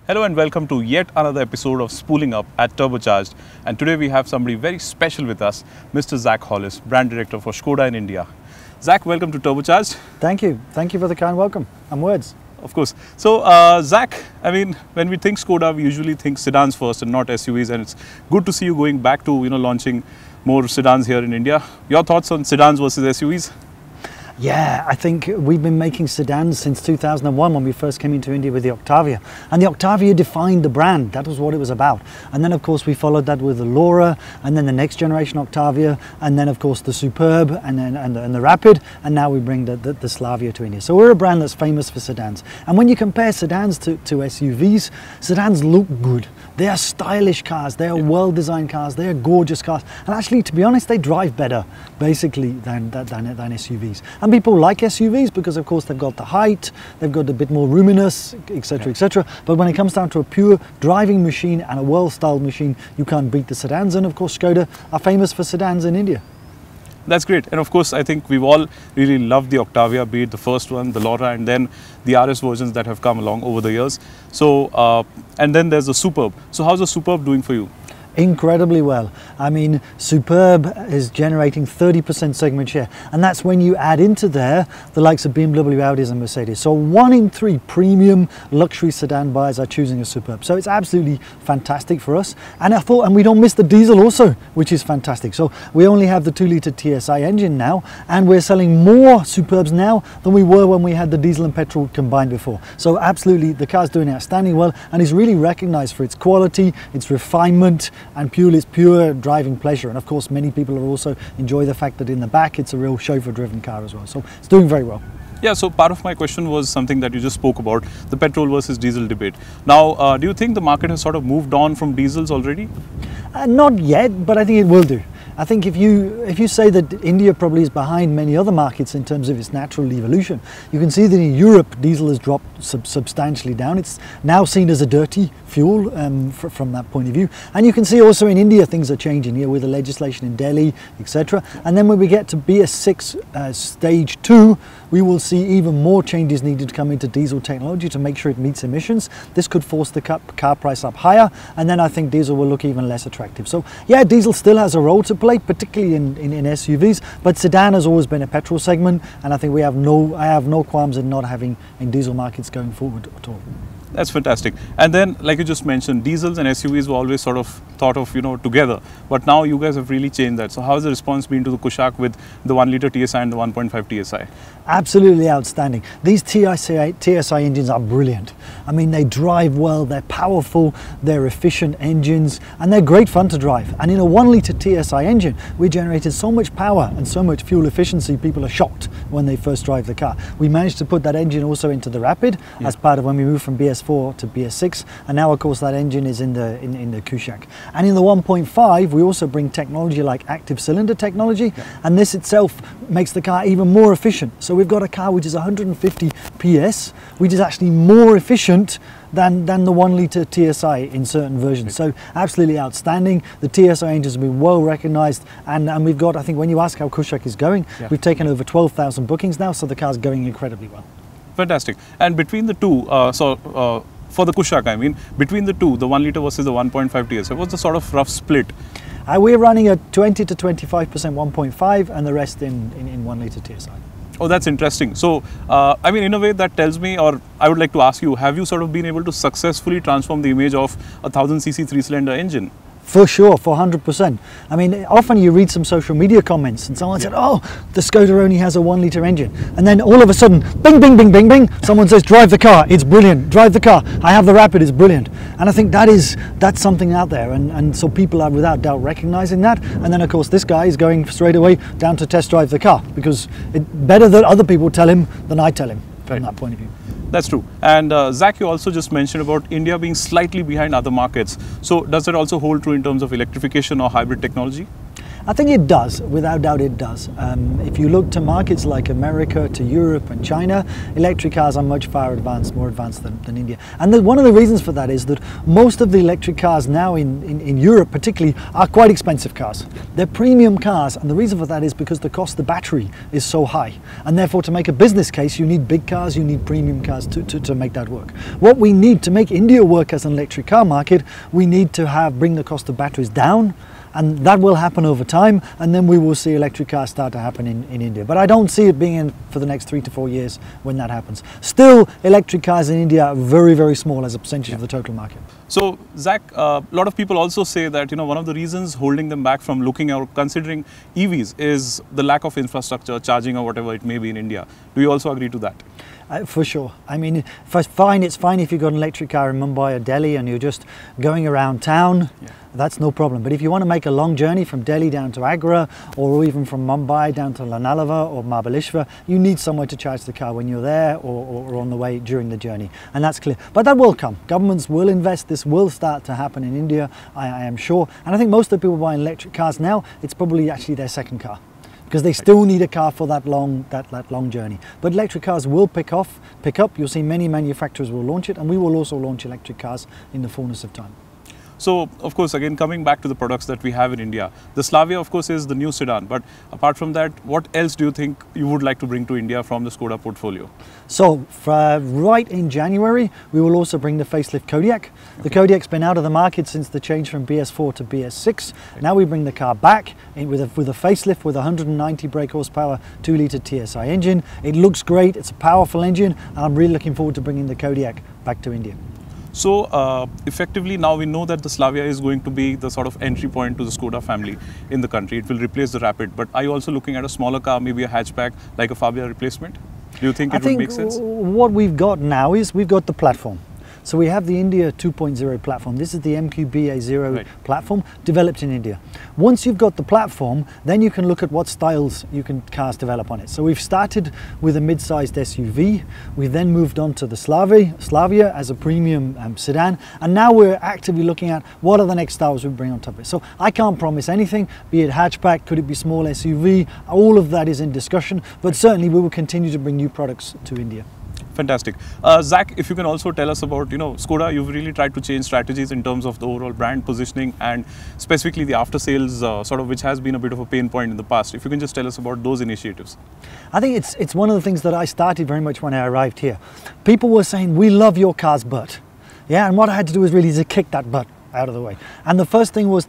Hello and welcome to yet another episode of Spooling Up at Turbocharged. And today we have somebody very special with us, Mr. Zac Hollis, Brand Director for Skoda in India. Zac, welcome to Turbocharged. Thank you. Thank you for the kind welcome and words. Of course. So, Zac, I mean, when we think Skoda, we usually think sedans first and not SUVs. And it's good to see you going back to, launching more sedans here in India. Your thoughts on sedans versus SUVs? Yeah, I think we've been making sedans since 2001 when we first came into India with the Octavia. And the Octavia defined the brand. That was what it was about. And then, of course, we followed that with the Laura, and then the next generation Octavia, and then, of course, the Superb, and the Rapid, and now we bring the Slavia to India. So we're a brand that's famous for sedans. And when you compare sedans to SUVs, sedans look good. They are stylish cars. They are well-designed cars. They are gorgeous cars. And actually, to be honest, they drive better, basically, than SUVs. And people like SUVs because, of course, they've got the height, they've got a bit more roominess, etc., etc. But when it comes down to a pure driving machine and a well-styled machine, you can't beat the sedans. And, of course, Skoda are famous for sedans in India. That's great. And of course, I think we've all really loved the Octavia, be it the first one, the Laura, and then the RS versions that have come along over the years. So, and then there's the Superb. So how's the Superb doing for you? Incredibly well. I mean, Superb is generating 30% segment share, and that's when you add into there the likes of BMW, Audis and Mercedes. So 1 in 3 premium luxury sedan buyers are choosing a Superb. So it's absolutely fantastic for us. And and we don't miss the diesel also, which is fantastic. So we only have the 2-litre TSI engine now, and we're selling more Superbs now than we were when we had the diesel and petrol combined before. So absolutely, the car's doing outstanding well, and is really recognized for its quality, its refinement, and it's pure driving pleasure. And of course, many people are also enjoy the fact that in the back it's a real chauffeur-driven car as well. So it's doing very well. Yeah, so part of my question was something that you just spoke about, the petrol versus diesel debate. Now, do you think the market has sort of moved on from diesels already? Not yet, but I think it will do. I think if you say that India probably is behind many other markets in terms of its natural evolution, you can see that in Europe diesel has dropped substantially down. It's now seen as a dirty fuel from that point of view. And you can see also in India things are changing here with the legislation in Delhi, etc. And then when we get to BS6 stage 2, we will see even more changes needed to come into diesel technology to make sure it meets emissions. This could force the car price up higher, and then I think diesel will look even less attractive. So yeah, diesel still has a role to play, particularly in SUVs, but sedan has always been a petrol segment, and I think I have no qualms in not having in diesel markets going forward at all. That's fantastic. And then, like you just mentioned, diesels and SUVs were always sort of thought of, together. But now you guys have really changed that. So how has the response been to the Kushaq with the 1-litre TSI and the 1.5 TSI? Absolutely outstanding. These TSI engines are brilliant. I mean, they drive well, they're powerful, they're efficient engines, and they're great fun to drive. And in a 1-litre TSI engine, we generated so much power and so much fuel efficiency, people are shocked when they first drive the car. We managed to put that engine also into the Rapid as part of when we moved from BS4 to BS6, and now of course that engine is in the Kushaq. And in the 1.5 we also bring technology like active cylinder technology, and this itself makes the car even more efficient. So we've got a car which is 150 PS, which is actually more efficient than the 1-litre TSI in certain versions. So absolutely outstanding. The TSI engines have been well recognized, and we've got, I think when you ask how Kushaq is going, we've taken over 12,000 bookings now, so the car's going incredibly well. Fantastic. And between the two, for the Kushaq, I mean, between the two, the 1-litre versus the 1.5 TSI, what's the sort of rough split? We're running at 20 to 25% 1.5 and the rest in 1-litre TSI. Oh, that's interesting. So, I mean, in a way that tells me, or I would like to ask you, have you sort of been able to successfully transform the image of a 1000cc 3-cylinder engine? For sure, for 100%. I mean, often you read some social media comments and someone said, oh, the Skoda only has a 1-litre engine. And then all of a sudden, bing, bing, bing, bing, bing, someone says, drive the car, it's brilliant. Drive the car, I have the Rapid, it's brilliant. And I think that's something out there. And so people are without doubt recognizing that. And then of course, this guy is going straight away down to test drive the car, because it's better that other people tell him than I tell him from that point of view. That's true. And Zac, you also just mentioned about India being slightly behind other markets. So does that also hold true in terms of electrification or hybrid technology? I think it does, without doubt it does. If you look to markets like America, to Europe and China, electric cars are much far advanced, more advanced than India. And one of the reasons for that is that most of the electric cars now in Europe particularly are quite expensive cars. They're premium cars, and the reason for that is because the cost of the battery is so high. And therefore, to make a business case, you need big cars, you need premium cars to make that work. What we need to make India work as an electric car market, we need to bring the cost of batteries down, and that will happen over time, and then we will see electric cars start to happen in India. But I don't see it being in for the next 3 to 4 years when that happens. Still, electric cars in India are very, very small as a percentage of the total market. So, Zac, a lot of people also say that, one of the reasons holding them back from looking or considering EVs is the lack of infrastructure, charging or whatever it may be in India. Do you also agree to that? For sure. I mean, it's fine if you've got an electric car in Mumbai or Delhi and you're just going around town, that's no problem. But if you want to make a long journey from Delhi down to Agra, or even from Mumbai down to Lanalava or Mahabaleshwar, you need somewhere to charge the car when you're there or on the way during the journey. And that's clear. But that will come. Governments will invest. This will start to happen in India, I am sure. And I think most of the people buying electric cars now, it's probably actually their second car, because they still need a car for that long journey. But electric cars will pick up. You'll see many manufacturers will launch it, and we will also launch electric cars in the fullness of time. So, of course, again, coming back to the products that we have in India, the Slavia, of course, is the new sedan. But apart from that, what else do you think you would like to bring to India from the Skoda portfolio? So, right in January, we will also bring the facelift Kodiaq. The Kodiaq's been out of the market since the change from BS4 to BS6. Now we bring the car back with a facelift with 190 brake horsepower, 2-litre TSI engine. It looks great, it's a powerful engine, and I'm really looking forward to bringing the Kodiaq back to India. So, effectively now we know that the Slavia is going to be the sort of entry point to the Skoda family in the country. It will replace the Rapid. But are you also looking at a smaller car, maybe a hatchback, like a Fabia replacement? Do you think it would make sense? What we've got now is we've got the platform. So we have the India 2.0 platform. This is the MQBA0 platform developed in India. Once you've got the platform, then you can look at what styles cars develop on it. So we've started with a mid-sized SUV. We then moved on to the Slavia as a premium sedan. And now we're actively looking at what are the next styles we bring on top of it. So I can't promise anything, be it hatchback, could it be small SUV? All of that is in discussion, but certainly we will continue to bring new products to India. Fantastic. Zac, if you can also tell us about, Skoda, you've really tried to change strategies in terms of the overall brand positioning and specifically the after sales sort of, which has been a bit of a pain point in the past. If you can just tell us about those initiatives. I think it's one of the things that I started very much when I arrived here. People were saying, we love your car's butt. Yeah, and what I had to do was really to kick that butt out of the way. And the first thing was,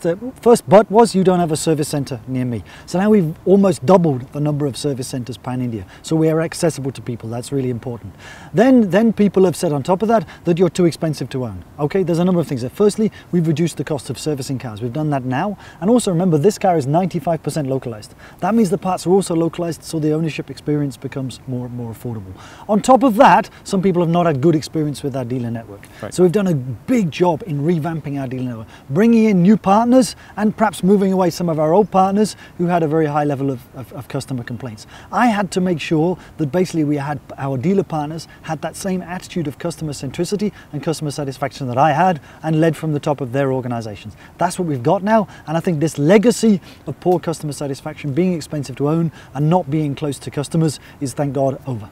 you don't have a service centre near me. So now we've almost doubled the number of service centres pan-India. So we are accessible to people, that's really important. Then people have said on top of that, that you're too expensive to own. Okay, there's a number of things there. Firstly, we've reduced the cost of servicing cars. We've done that now. And also remember, this car is 95% localised. That means the parts are also localised, so the ownership experience becomes more affordable. On top of that, some people have not had good experience with our dealer network. Right. So we've done a big job in revamping our dealer network, bringing in new partners and perhaps moving away some of our old partners who had a very high level of customer complaints. I had to make sure that basically we had our dealer partners had that same attitude of customer centricity and customer satisfaction that I had and led from the top of their organizations. That's what we've got now, and I think this legacy of poor customer satisfaction, being expensive to own and not being close to customers is, thank God, over.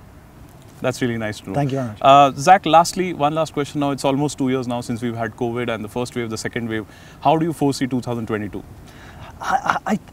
That's really nice to know. Thank you very much. Zac, lastly, one last question now. It's almost 2 years now since we've had COVID and the first wave, the second wave. How do you foresee 2022?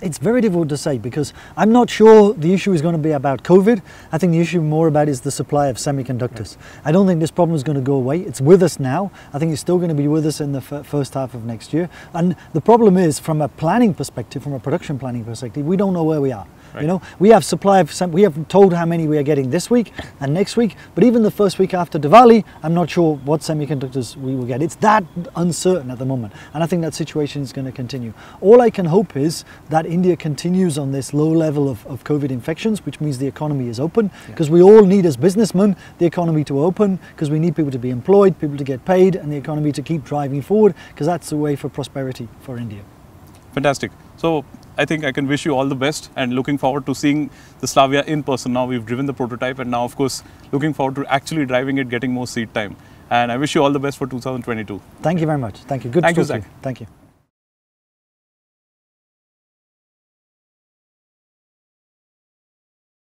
It's very difficult to say because I'm not sure the issue is going to be about COVID. I think the issue more about is the supply of semiconductors. Right. I don't think this problem is going to go away. It's with us now. I think it's still going to be with us in the first half of next year. And the problem is, from a planning perspective, from a production planning perspective, we don't know where we are. Right. You know, we have supply of we have told how many we are getting this week and next week, but even the first week after Diwali, I'm not sure what semiconductors we will get. It's that uncertain at the moment, and I think that situation is going to continue. All I can hope is that India continues on this low level of COVID infections, which means the economy is open, because we all need, as businessmen, the economy to open, because we need people to be employed, people to get paid, and the economy to keep driving forward, because that's the way for prosperity for India. Fantastic. So I think I can wish you all the best, and looking forward to seeing the Slavia in person. Now we've driven the prototype, and now of course looking forward to actually driving it, getting more seat time. And I wish you all the best for 2022. Thank you very much. Thank you. Good to talk to you. Thank you.